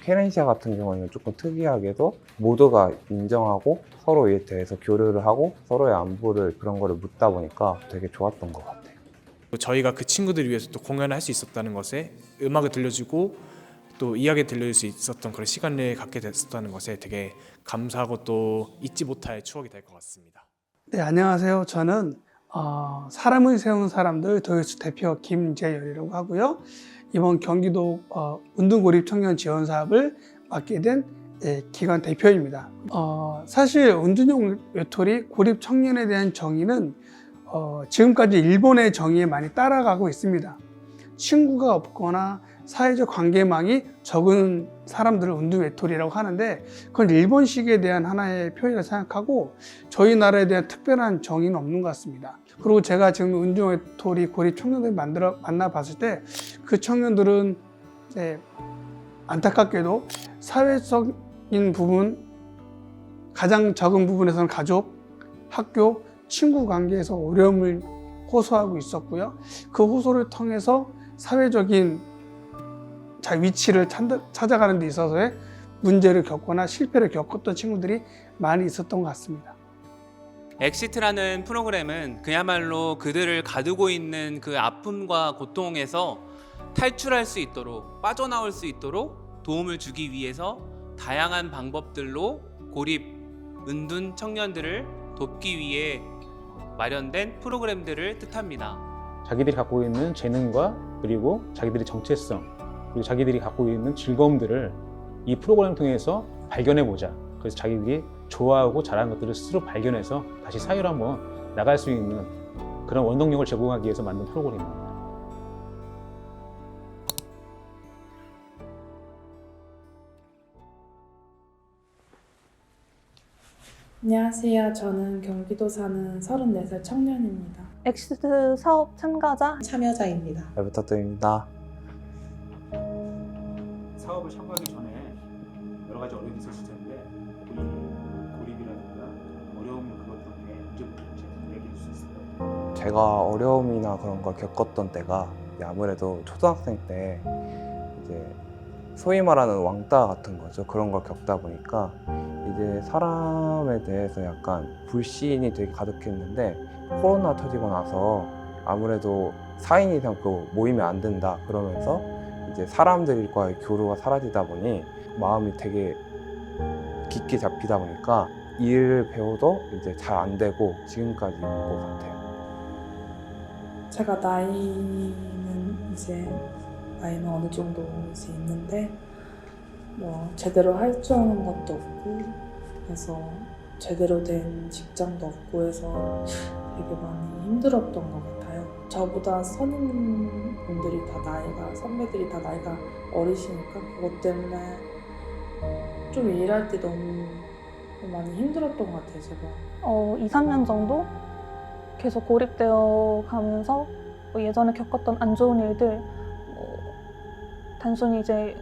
케렌시아 같은 경우는 조금 특이하게도 모두가 인정하고 서로에 대해서 교류를 하고 서로의 안부를 그런 거를 묻다 보니까 되게 좋았던 것 같아요. 저희가 그 친구들을 위해서 또 공연을 할 수 있었다는 것에, 음악을 들려주고 또 이야기 들려줄 수 있었던 그런 시간을 갖게 됐었다는 것에 되게 감사하고 또 잊지 못할 추억이 될 것 같습니다. 네, 안녕하세요. 저는 사람을 세우는 사람들 도요스 대표 김재열이라고 하고요. 이번 경기도 운동고립 청년 지원 사업을 맡게 된 기관 대표입니다. 사실 은둔형 외톨이 고립 청년에 대한 정의는 지금까지 일본의 정의에 많이 따라가고 있습니다. 친구가 없거나 사회적 관계망이 적은 사람들을 은둔 외톨이라고 하는데, 그건 일본식에 대한 하나의 표현이라고 생각하고 저희 나라에 대한 특별한 정의는 없는 것 같습니다. 그리고 제가 지금 은둔 외톨이 고립 청년들 만나봤을 때 그 청년들은 안타깝게도 사회적인 부분, 가장 적은 부분에서는 가족, 학교, 친구 관계에서 어려움을 호소하고 있었고요. 그 호소를 통해서 사회적인 위치를 찾아가는 데 있어서의 문제를 겪거나 실패를 겪었던 친구들이 많이 있었던 것 같습니다. 엑시트라는 프로그램은 그야말로 그들을 가두고 있는 그 아픔과 고통에서 탈출할 수 있도록, 빠져나올 수 있도록 도움을 주기 위해서 다양한 방법들로 고립, 은둔 청년들을 돕기 위해 마련된 프로그램들을 뜻합니다. 자기들이 갖고 있는 재능과 그리고 자기들의 정체성, 그리고 자기들이 갖고 있는 즐거움들을 이 프로그램을 통해서 발견해보자. 그래서 자기들이 좋아하고 잘하는 것들을 스스로 발견해서 다시 사회로 한번 나갈 수 있는 그런 원동력을 제공하기 위해서 만든 프로그램입니다. 안녕하세요. 저는 경기도 사는 34살 청년입니다. 엑시트 사업 참가자 참여자입니다. 잘 부탁드립니다. 사업을 참가하기 전에 여러 가지 어려움이 있었을 텐데 고립이라든가 어려움을 그것 때문에 언제부터 얘기해 줄 수 있을까요? 제가 어려움이나 그런 걸 겪었던 때가 아무래도 초등학생 때 이제 소위 말하는 왕따 같은 거죠. 그런 걸 겪다 보니까 이제 사람에 대해서 약간 불신이 되게 가득했는데, 코로나 터지고 나서 아무래도 4인 이상 모이면 안 된다 그러면서 이제 사람들과의 교류가 사라지다 보니 마음이 되게 깊게 잡히다 보니까 일을 배워도 이제 잘 안 되고 지금까지 있는 것 같아요. 제가 나이는 어느 정도 이제 있는데 제대로 할 줄 아는 것도 없고, 그래서 제대로 된 직장도 없고 해서 되게 많이 힘들었던 것 같아요. 저보다 선배들이 다 나이가 어리시니까 그것 때문에 좀 일할 때 너무 많이 힘들었던 것 같아요, 제가. 2, 3년 정도 계속 고립되어 가면서 예전에 겪었던 안 좋은 일들, 단순히 이제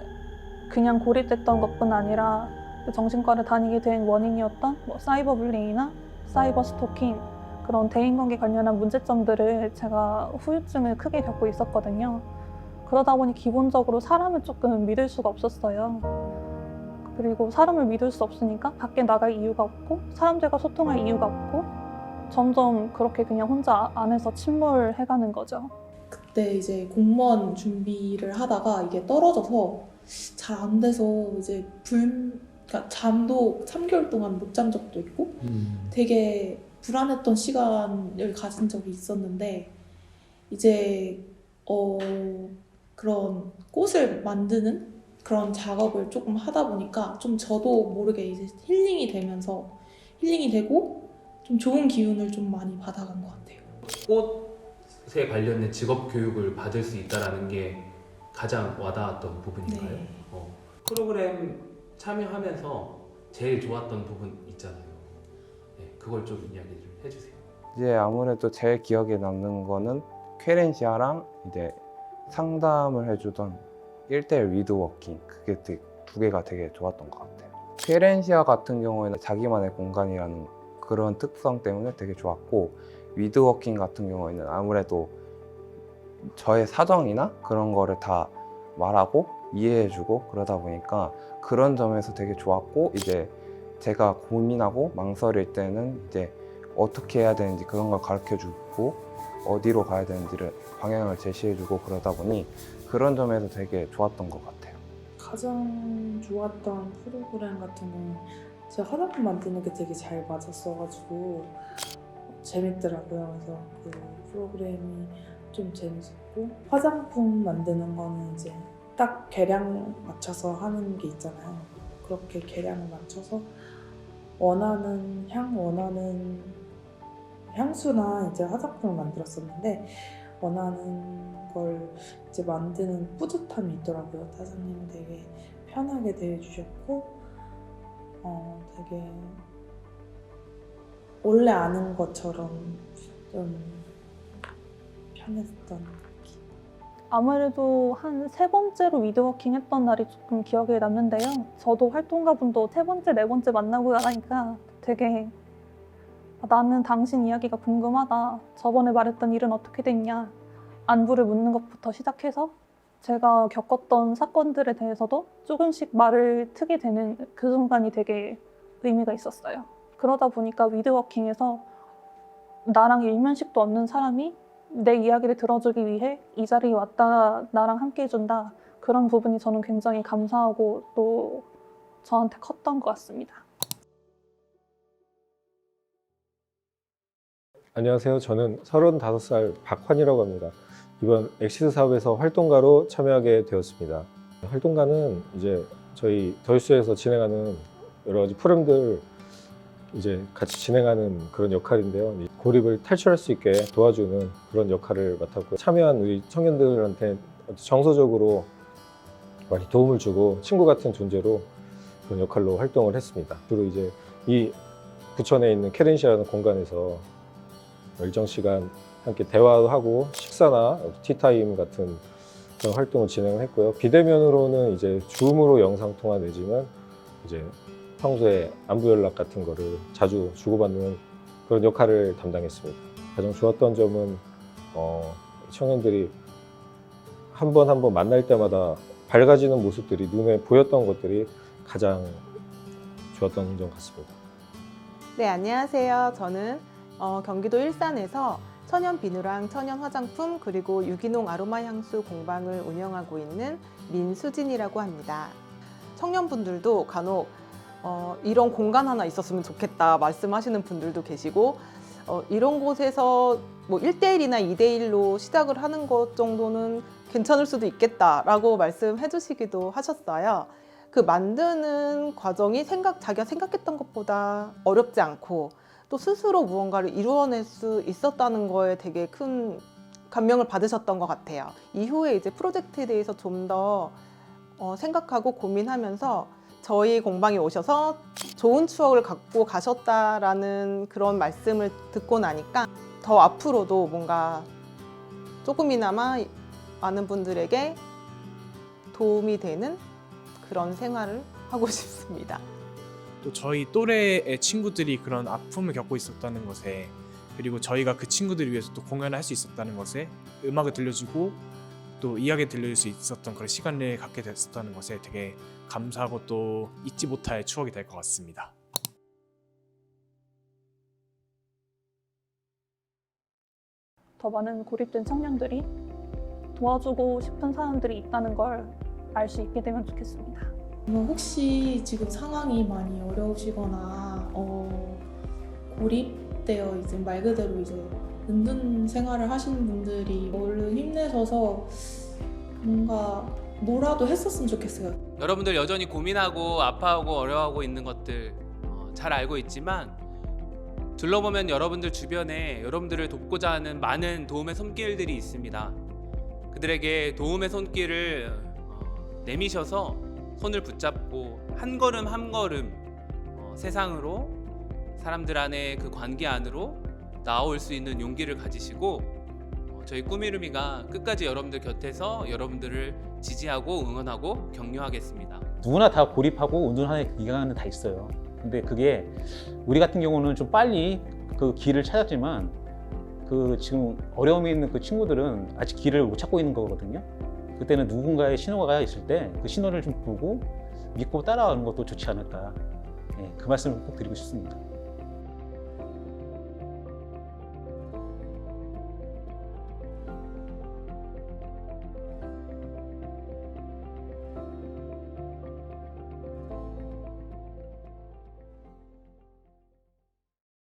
그냥 고립됐던 것뿐 아니라 정신과를 다니게 된 원인이었던 사이버 불링이나 사이버 스토킹, 그런 대인관계 관련한 문제점들을 제가 후유증을 크게 겪고 있었거든요. 그러다 보니 기본적으로 사람을 조금 믿을 수가 없었어요. 그리고 사람을 믿을 수 없으니까 밖에 나갈 이유가 없고 사람들과 소통할 이유가 없고 점점 그렇게 그냥 혼자 안에서 침몰해가는 거죠. 그때 이제 공무원 준비를 하다가 이게 떨어져서 잘 안 돼서 이제 그러니까 잠도 3개월 동안 못 잔 적도 있고 되게 불안했던 시간을 가진 적이 있었는데, 이제 그런 꽃을 만드는 그런 작업을 조금 하다 보니까 좀 저도 모르게 이제 힐링이 되고 좀 좋은 기운을 좀 많이 받아간 것 같아요. 꽃에 관련된 직업 교육을 받을 수 있다는 게 가장 와닿았던 부분인가요? 네. 프로그램 참여하면서 제일 좋았던 부분 있잖아요. 네, 그걸 좀 이야기 좀 해주세요. 이제 아무래도 제일 기억에 남는 거는 케렌시아랑 이제 상담을 해주던 1:1 위드워킹, 그게 두 개가 되게 좋았던 것 같아요. 케렌시아 같은 경우에는 자기만의 공간이라는 그런 특성 때문에 되게 좋았고, 위드워킹 같은 경우에는 아무래도 저의 사정이나 그런 거를 다 말하고 이해해주고 그러다 보니까 그런 점에서 되게 좋았고, 이제 제가 고민하고 망설일 때는 이제 어떻게 해야 되는지 그런 걸 가르쳐주고 어디로 가야 되는지를 방향을 제시해주고 그러다 보니 그런 점에서 되게 좋았던 것 같아요. 가장 좋았던 프로그램 같은 경우는 제가 화장품 만드는 게 되게 잘 맞았어가지고 재밌더라고요. 그래서 그 프로그램이 좀 재밌었고, 화장품 만드는 거는 이제 딱 계량 맞춰서 하는 게 있잖아요. 그렇게 계량을 맞춰서 원하는 원하는 향수나 이제 화장품을 만들었었는데, 원하는 걸 이제 만드는 뿌듯함이 있더라고요. 사장님이 되게 편하게 대해주셨고, 되게 원래 아는 것처럼 좀 편했던. 아무래도 한 3번째로 위드워킹 했던 날이 조금 기억에 남는데요. 저도 활동가분도 3번째, 4번째 만나고 나니까 되게 나는 당신 이야기가 궁금하다. 저번에 말했던 일은 어떻게 됐냐. 안부를 묻는 것부터 시작해서 제가 겪었던 사건들에 대해서도 조금씩 말을 트게 되는 그 순간이 되게 의미가 있었어요. 그러다 보니까 위드워킹에서 나랑 일면식도 없는 사람이 내 이야기를 들어주기 위해 이 자리에 왔다, 나랑 함께 해준다. 그런 부분이 저는 굉장히 감사하고 또 저한테 컸던 것 같습니다. 안녕하세요. 저는 35살 박환이라고 합니다. 이번 엑시스 사업에서 활동가로 참여하게 되었습니다. 활동가는 이제 저희 더뉴스에서 진행하는 여러 가지 프로그램들 이제 같이 진행하는 그런 역할인데요. 고립을 탈출할 수 있게 도와주는 그런 역할을 맡았고, 참여한 우리 청년들한테 정서적으로 많이 도움을 주고 친구 같은 존재로 그런 역할로 활동을 했습니다. 주로 이제 이 부천에 있는 캐린시라는 공간에서 일정 시간 함께 대화도 하고 식사나 티타임 같은 그런 활동을 진행을 했고요. 비대면으로는 이제 줌으로 영상 통화 내지는 이제 평소에 안부 연락 같은 거를 자주 주고받는 그런 역할을 담당했습니다. 가장 좋았던 점은 청년들이 한 번 한 번 만날 때마다 밝아지는 모습들이 눈에 보였던 것들이 가장 좋았던 점 같습니다. 네, 안녕하세요. 저는 경기도 일산에서 천연 비누랑 천연 화장품 그리고 유기농 아로마 향수 공방을 운영하고 있는 민수진이라고 합니다. 청년분들도 간혹 이런 공간 하나 있었으면 좋겠다 말씀하시는 분들도 계시고, 이런 곳에서 뭐 1대1이나 2대1로 시작을 하는 것 정도는 괜찮을 수도 있겠다라고 말씀해 주시기도 하셨어요. 그 만드는 과정이 자기가 생각했던 것보다 어렵지 않고 또 스스로 무언가를 이루어낼 수 있었다는 거에 되게 큰 감명을 받으셨던 것 같아요. 이후에 이제 프로젝트에 대해서 좀 더 생각하고 고민하면서 저희 공방에 오셔서 좋은 추억을 갖고 가셨다라는 그런 말씀을 듣고 나니까 더 앞으로도 뭔가 조금이나마 많은 분들에게 도움이 되는 그런 생활을 하고 싶습니다. 또 저희 또래의 친구들이 그런 아픔을 겪고 있었다는 것에, 그리고 저희가 그 친구들을 위해서 또 공연을 할 수 있었다는 것에, 음악을 들려주고 또 이야기 들려줄 수 있었던 그런 시간을 갖게 됐었다는 것에 되게 감사하고 또 잊지 못할 추억이 될 것 같습니다. 더 많은 고립된 청년들이 도와주고 싶은 사람들이 있다는 걸 알 수 있게 되면 좋겠습니다. 혹시 지금 상황이 많이 어려우시거나 고립되어 이제 말 그대로 이제 은둔 생활을 하시는 분들이 얼른 힘내셔서 뭔가 뭐라도 했었으면 좋겠어요. 여러분들 여전히 고민하고 아파하고 어려워하고 있는 것들 잘 알고 있지만, 둘러보면 여러분들 주변에 여러분들을 돕고자 하는 많은 도움의 손길들이 있습니다. 그들에게 도움의 손길을 내미셔서 손을 붙잡고 한 걸음 한 걸음 세상으로, 사람들 안에 그 관계 안으로 나올 수 있는 용기를 가지시고, 저희 꾸미루미가 끝까지 여러분들 곁에서 여러분들을 지지하고 응원하고 격려하겠습니다. 누구나 다 고립하고 은둔하는 기간은 다 있어요. 근데 그게 우리 같은 경우는 좀 빨리 그 길을 찾았지만, 그 지금 어려움이 있는 그 친구들은 아직 길을 못 찾고 있는 거거든요. 그때는 누군가의 신호가 있을 때 그 신호를 좀 보고 믿고 따라가는 것도 좋지 않을까. 그 말씀을 꼭 드리고 싶습니다.